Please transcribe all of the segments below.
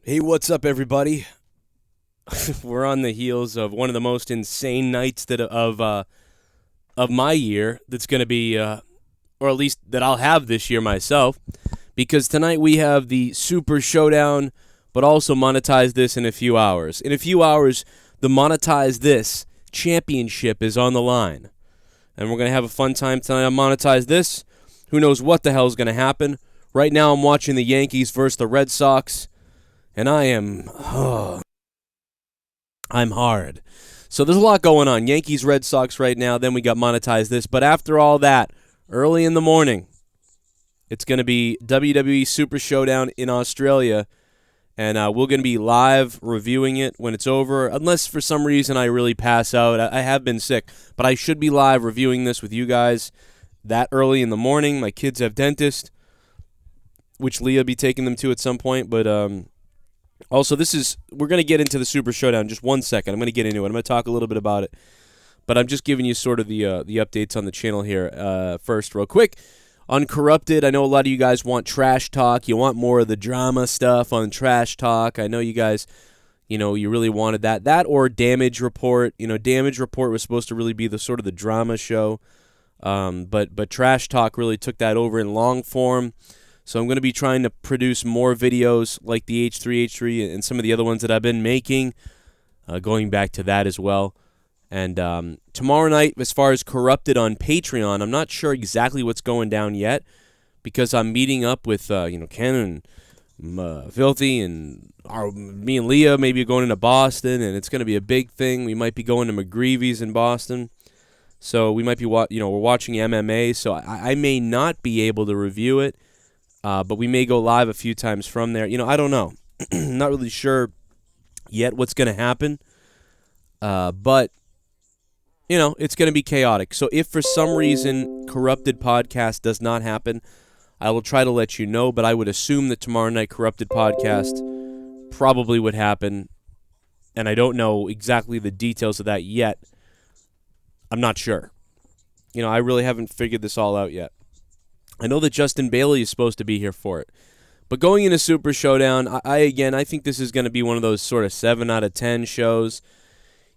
Hey, what's up, everybody? We're on the heels of one of the most insane nights of my year. That's going to be, or at least that I'll have this year myself, because tonight we have the Super Showdown, but also Monetize This in a few hours. In a few hours, the Monetize This championship is on the line, and we're going to have a fun time tonight on Monetize This. Who knows what the hell is going to happen? Right now, I'm watching the Yankees versus the Red Sox. And I'm hard. So there's a lot going on. Yankees, Red Sox right now. Then we got Monetize This. But after all that, early in the morning, it's going to be WWE Super Showdown in Australia. And we're going to be live reviewing it when it's over. Unless for some reason I really pass out. I have been sick. But I should be live reviewing this with you guys that early in the morning. My kids have dentist, which Leah will be taking them to at some point. But also, we're going to get into the Super Showdown. Just 1 second. I'm going to get into it. I'm going to talk a little bit about it. But I'm just giving you sort of the updates on the channel here first real quick. On Corrupted, I know a lot of you guys want trash talk. You want more of the drama stuff on trash talk. I know you guys, you really wanted that. That or Damage Report. Damage Report was supposed to really be the sort of the drama show. But trash talk really took that over in long form. So I'm going to be trying to produce more videos like the H3 and some of the other ones that I've been making, going back to that as well. And tomorrow night, as far as Corrupted on Patreon, I'm not sure exactly what's going down yet because I'm meeting up with Ken and Filthy and me and Leah maybe going into Boston, and it's going to be a big thing. We might be going to McGreevy's in Boston. So we might be we're watching MMA, so I may not be able to review it. But we may go live a few times from there. I don't know. Not really sure yet what's going to happen. But, it's going to be chaotic. So if for some reason Corrupted Podcast does not happen, I will try to let you know. But I would assume that tomorrow night Corrupted Podcast probably would happen. And I don't know exactly the details of that yet. I'm not sure. I really haven't figured this all out yet. I know that Justin Bailey is supposed to be here for it. But going into Super Showdown, I think this is going to be one of those sort of 7 out of 10 shows.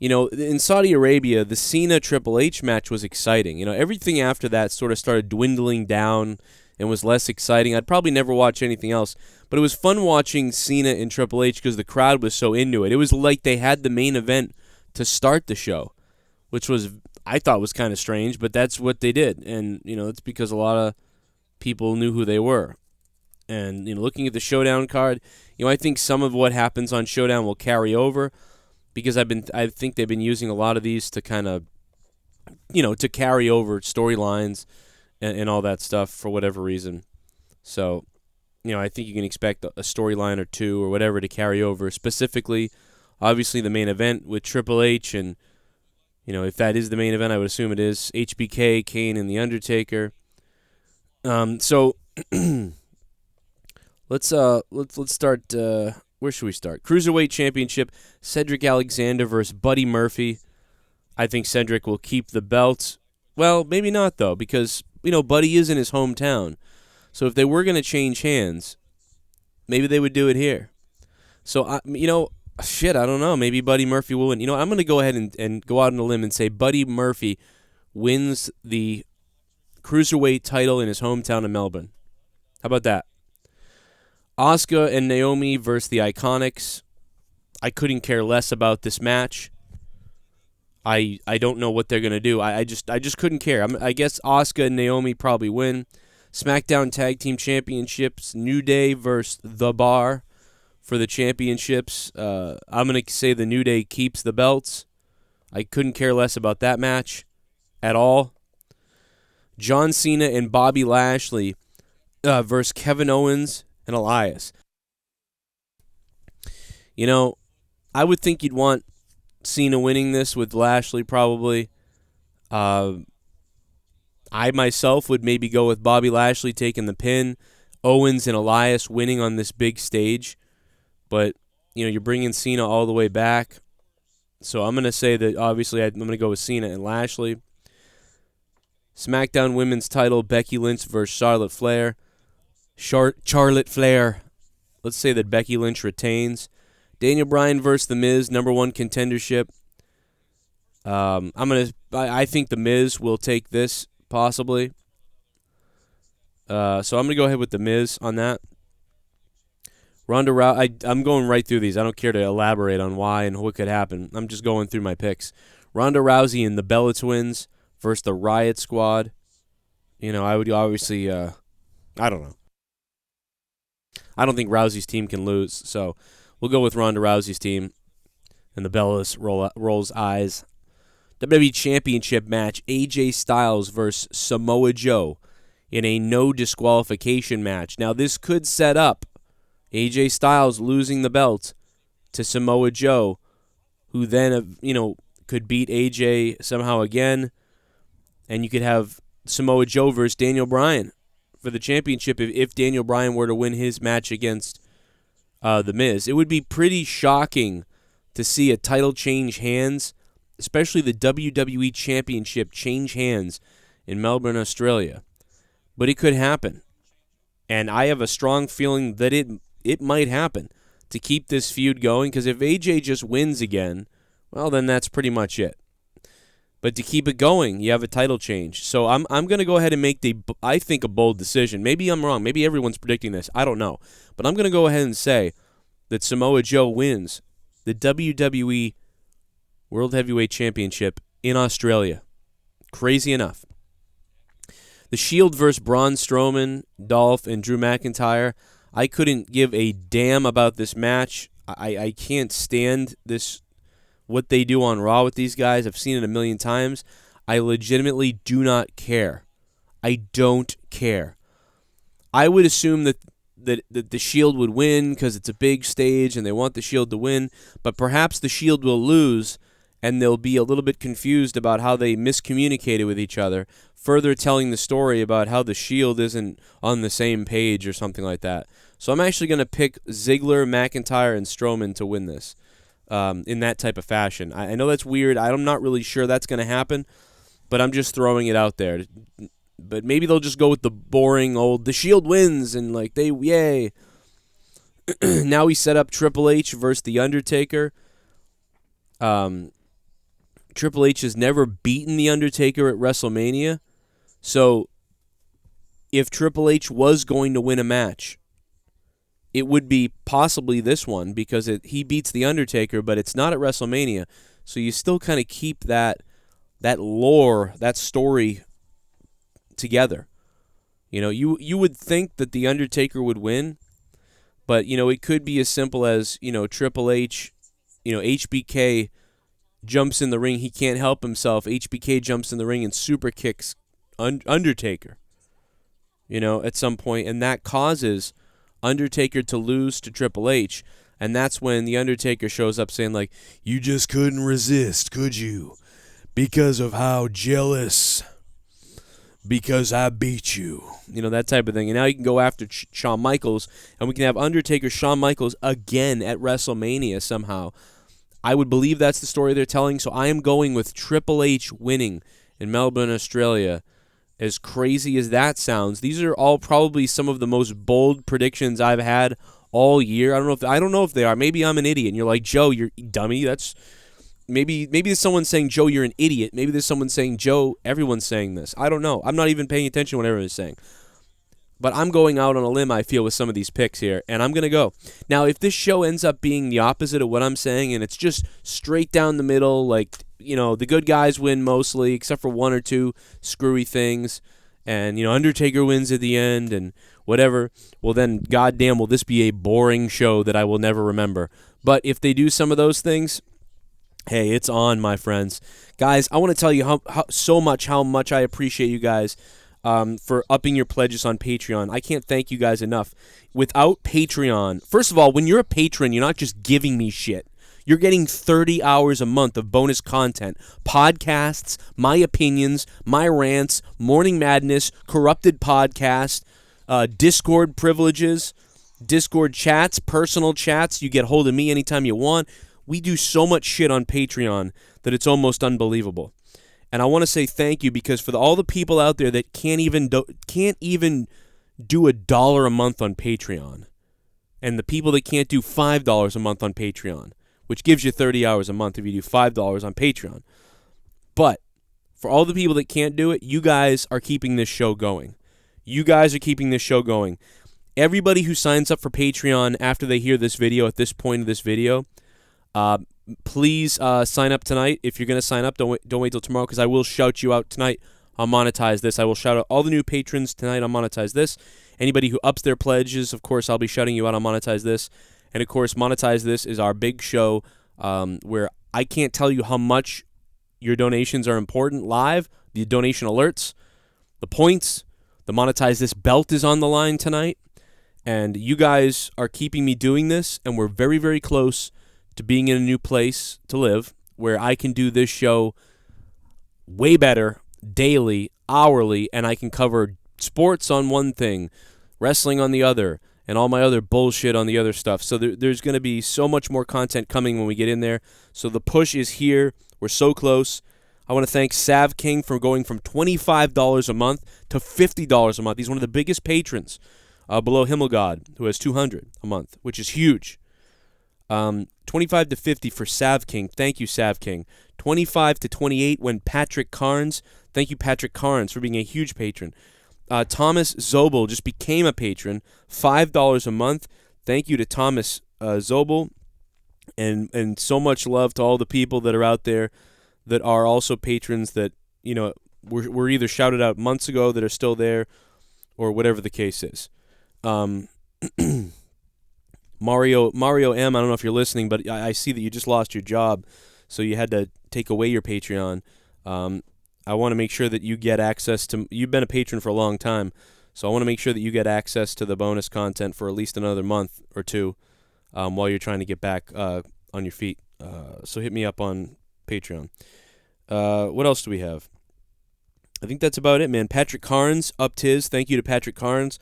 In Saudi Arabia, the Cena Triple H match was exciting. Everything after that sort of started dwindling down and was less exciting. I'd probably never watch anything else. But it was fun watching Cena and Triple H because the crowd was so into it. It was like they had the main event to start the show, which I thought was kind of strange, but that's what they did. And, it's because a lot of people knew who they were. And looking at the Showdown card, I think some of what happens on Showdown will carry over because I think they've been using a lot of these to kind of to carry over storylines and all that stuff for whatever reason. So I think you can expect a storyline or two or whatever to carry over, specifically obviously the main event with Triple H, and if that is the main event, I would assume it is HBK, Kane, and the Undertaker. So let's start. Where should we start? Cruiserweight Championship: Cedric Alexander versus Buddy Murphy. I think Cedric will keep the belt. Well, maybe not though, because Buddy is in his hometown. So if they were going to change hands, maybe they would do it here. So I don't know. Maybe Buddy Murphy will win. I'm going to go ahead and go out on a limb and say Buddy Murphy wins the Cruiserweight title in his hometown of Melbourne. How about that? Asuka and Naomi versus the Iconics. I couldn't care less about this match. I don't know what they're going to do. I just couldn't care. I guess Asuka and Naomi probably win. Smackdown Tag Team Championships, New Day versus The Bar for the championships. I'm going to say the New Day keeps the belts. I couldn't care less about that match at all. John Cena and Bobby Lashley versus Kevin Owens and Elias. I would think you'd want Cena winning this with Lashley probably. I myself would maybe go with Bobby Lashley taking the pin, Owens and Elias winning on this big stage. But, you're bringing Cena all the way back. So I'm going to say that obviously I'm going to go with Cena and Lashley. SmackDown Women's title, Becky Lynch versus Charlotte Flair. Charlotte Flair let's say that Becky Lynch retains. Daniel Bryan versus The Miz, #1 contendership. I think The Miz will take this, possibly. So I'm gonna go ahead with The Miz on that. Ronda Rousey, I'm going right through these. I don't care to elaborate on why and what could happen. I'm just going through my picks. Ronda Rousey and the Bella Twins versus the Riot Squad. I would obviously, I don't know. I don't think Rousey's team can lose, so we'll go with Ronda Rousey's team. And the Bellas rolls eyes. WWE Championship match, AJ Styles versus Samoa Joe in a no disqualification match. Now, this could set up AJ Styles losing the belt to Samoa Joe, who then, could beat AJ somehow again, and you could have Samoa Joe versus Daniel Bryan for the championship if Daniel Bryan were to win his match against The Miz. It would be pretty shocking to see a title change hands, especially the WWE Championship change hands in Melbourne, Australia. But it could happen, and I have a strong feeling that it might happen to keep this feud going, because if AJ just wins again, well, then that's pretty much it. But to keep it going, you have a title change. So I'm going to go ahead and make I think, a bold decision. Maybe I'm wrong. Maybe everyone's predicting this. I don't know. But I'm going to go ahead and say that Samoa Joe wins the WWE World Heavyweight Championship in Australia. Crazy enough. The Shield versus Braun Strowman, Dolph, and Drew McIntyre. I couldn't give a damn about this match. I can't stand what they do on Raw with these guys. I've seen it a million times. I legitimately do not care. I don't care. I would assume that the Shield would win because it's a big stage and they want the Shield to win, but perhaps the Shield will lose and they'll be a little bit confused about how they miscommunicated with each other, further telling the story about how the Shield isn't on the same page or something like that. So I'm actually going to pick Ziggler, McIntyre, and Strowman to win this in that type of fashion. I know that's weird. I'm not really sure that's going to happen, but I'm just throwing it out there. But maybe they'll just go with the boring old, the Shield wins, and yay. Now we set up Triple H versus The Undertaker. Triple H has never beaten The Undertaker at WrestleMania. So if Triple H was going to win a match, it would be possibly this one, because he beats The Undertaker, but it's not at WrestleMania. So you still kind of keep that lore, that story together. You would think that The Undertaker would win, but, it could be as simple as, Triple H, HBK jumps in the ring. He can't help himself. HBK jumps in the ring and super kicks Undertaker, at some point, and that causes Undertaker to lose to Triple H, and that's when The Undertaker shows up saying, you just couldn't resist, could you? Because of how jealous, because I beat you. That type of thing. And now you can go after Shawn Michaels, and we can have Undertaker, Shawn Michaels again at WrestleMania somehow. I would believe that's the story they're telling, so I am going with Triple H winning in Melbourne, Australia. As crazy as that sounds, these are all probably some of the most bold predictions I've had all year. I don't know if they are. Maybe I'm an idiot, and you're like, Joe, you're dummy. That's maybe there's someone saying, Joe, you're an idiot. Maybe there's someone saying, Joe, everyone's saying this. I don't know. I'm not even paying attention to what everyone's saying. But I'm going out on a limb, I feel, with some of these picks here, and I'm going to go. Now, if this show ends up being the opposite of what I'm saying, and it's just straight down the middle, the good guys win mostly, except for one or two screwy things, and, Undertaker wins at the end, and whatever, well then, goddamn, will this be a boring show that I will never remember. But if they do some of those things, hey, it's on, my friends. Guys, I want to tell you how much I appreciate you guys for upping your pledges on Patreon. I can't thank you guys enough. Without Patreon, first of all, when you're a patron, you're not just giving me shit. You're getting 30 hours a month of bonus content, podcasts, my opinions, my rants, Morning Madness, Corrupted Podcast, Discord privileges, Discord chats, personal chats. You get hold of me anytime you want. We do so much shit on Patreon that it's almost unbelievable. And I want to say thank you, because for all the people out there that can't even do $1 a month on Patreon, And the people that can't do $5 a month on Patreon, which gives you 30 hours a month if you do $5 on Patreon. But for all the people that can't do it, you guys are keeping this show going. You guys are keeping this show going. Everybody who signs up for Patreon after they hear this video, at this point of this video, please sign up tonight. If you're going to sign up, don't wait till tomorrow, because I will shout you out tonight on Monetize This. I will shout out all the new patrons tonight on Monetize This. Anybody who ups their pledges, of course, I'll be shouting you out on Monetize This. And, of course, Monetize This is our big show where I can't tell you how much your donations are important live, the donation alerts, the points. The Monetize This belt is on the line tonight. And you guys are keeping me doing this, and we're very, very close to being in a new place to live where I can do this show way better, daily, hourly, and I can cover sports on one thing, wrestling on the other, and all my other bullshit on the other stuff. So there's going to be so much more content coming when we get in there. So the push is here. We're so close. I want to thank Sav King for going from $25 a month to $50 a month. He's one of the biggest patrons below Himmelgod, who has $200 a month, which is huge. 25 to 50 for Sav King. Thank you, Sav King. 25 to 28 when Patrick Carnes. Thank you, Patrick Carnes, for being a huge patron. Thomas Zobel just became a patron. $5 a month. Thank you to Thomas Zobel. And so much love to all the people that are out there that are also patrons that, you know, were either shouted out months ago that are still there or whatever the case is. Mario M, I don't know if you're listening, but I see that you just lost your job, so you had to take away your Patreon. I want to make sure that you get access to... You've been a patron for a long time, so I want to make sure that you get access to the bonus content for at least another month or two while you're trying to get back on your feet. So hit me up on Patreon. What else do we have? I think that's about it, man. Patrick Carnes upped his. Thank you to Patrick Carnes.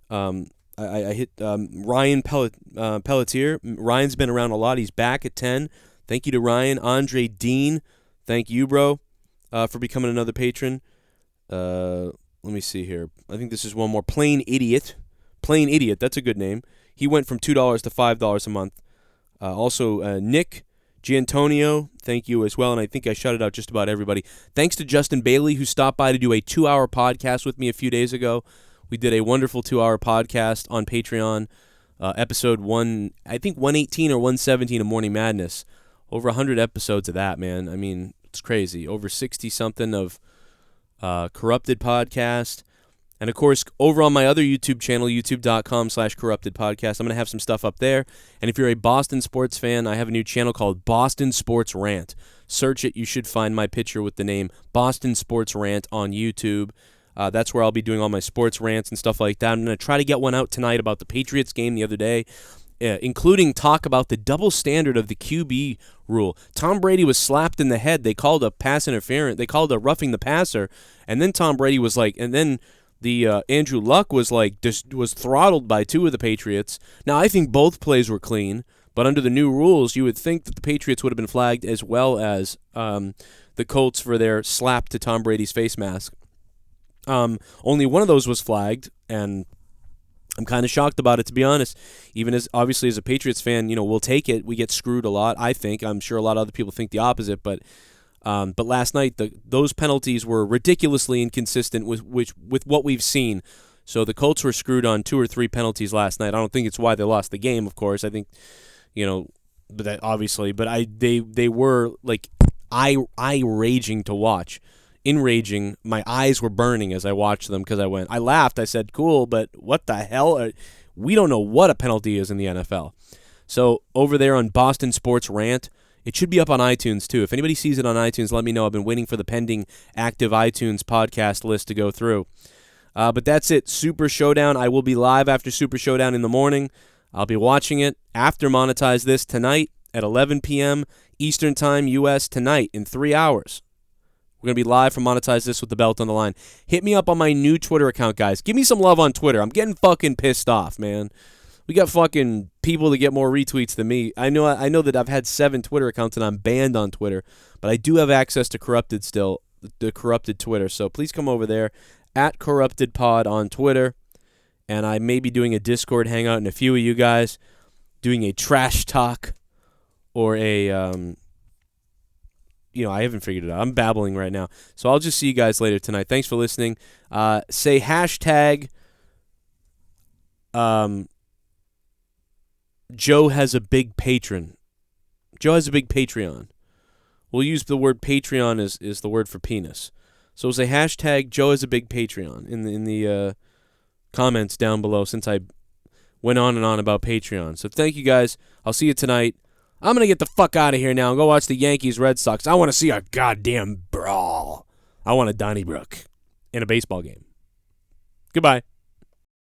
I hit Ryan Pelletier. Ryan's been around a lot. He's back at 10. Thank you to Ryan. Andre Dean. Thank you, bro, for becoming another patron. Let me see here. I think this is one more. Plain Idiot. Plain Idiot. That's a good name. He went from $2 to $5 a month. Also, Nick Giantonio. Thank you as well. And I think I shouted out just about everybody. Thanks to Justin Bailey, who stopped by to do a 2-hour podcast with me a few days ago. We did a wonderful 2-hour podcast on Patreon, episode 118 or 117 of Morning Madness. Over 100 episodes of that, man. I mean, it's crazy. Over 60-something of Corrupted Podcast. And, of course, over on my other YouTube channel, youtube.com/corruptedpodcast, I'm going to have some stuff up there. And if you're a Boston sports fan, I have a new channel called Boston Sports Rant. Search it. You should find my picture with the name Boston Sports Rant on YouTube. That's where I'll be doing all my sports rants and stuff like that. I'm going to try to get one out tonight about the Patriots game the other day, including talk about the double standard of the QB rule. Tom Brady was slapped in the head. They called a pass interference. They called a roughing the passer. And then Tom Brady was like, and then the Andrew Luck was like, was throttled by two of the Patriots. Now, I think both plays were clean, but under the new rules, you would think that the Patriots would have been flagged as well as the Colts for their slap to Tom Brady's face mask. Only one of those was flagged, and I'm kind of shocked about it, to be honest. Even as, obviously, as a Patriots fan, you know, we'll take it. We get screwed a lot, I think. I'm sure a lot of other people think the opposite, but last night, those penalties were ridiculously inconsistent with what we've seen. So the Colts were screwed on 2 or 3 penalties last night. I don't think it's why they lost the game, of course. I think, you know, but that obviously, but they were like eye raging to watch. Enraging. My eyes were burning as I watched them because I laughed. I said, cool, but what the hell? We don't know what a penalty is in the NFL. So over there on Boston Sports Rant, it should be up on iTunes too. If anybody sees it on iTunes, let me know. I've been waiting for the pending active iTunes podcast list to go through. But that's it. Super Showdown. I will be live after Super Showdown in the morning. I'll be watching it after Monetize This tonight at 11 p.m. Eastern Time, U.S. tonight in 3 hours. We're going to be live from Monetize This with the belt on the line. Hit me up on my new Twitter account, guys. Give me some love on Twitter. I'm getting fucking pissed off, man. We got fucking people that get more retweets than me. I know that I've had 7 Twitter accounts and I'm banned on Twitter, but I do have access to Corrupted still, the Corrupted Twitter. So please come over there at CorruptedPod on Twitter and I may be doing a Discord hangout and a few of you guys doing a trash talk or a, I haven't figured it out. I'm babbling right now. So I'll just see you guys later tonight. Thanks for listening. Say hashtag Joe has a big patron. Joe has a big Patreon. We'll use the word Patreon is the word for penis. So say hashtag Joe has a big Patreon in the comments down below since I went on and on about Patreon. So thank you guys. I'll see you tonight. I'm going to get the fuck out of here now and go watch the Yankees Red Sox. I want to see a goddamn brawl. I want a Donnybrook in a baseball game. Goodbye.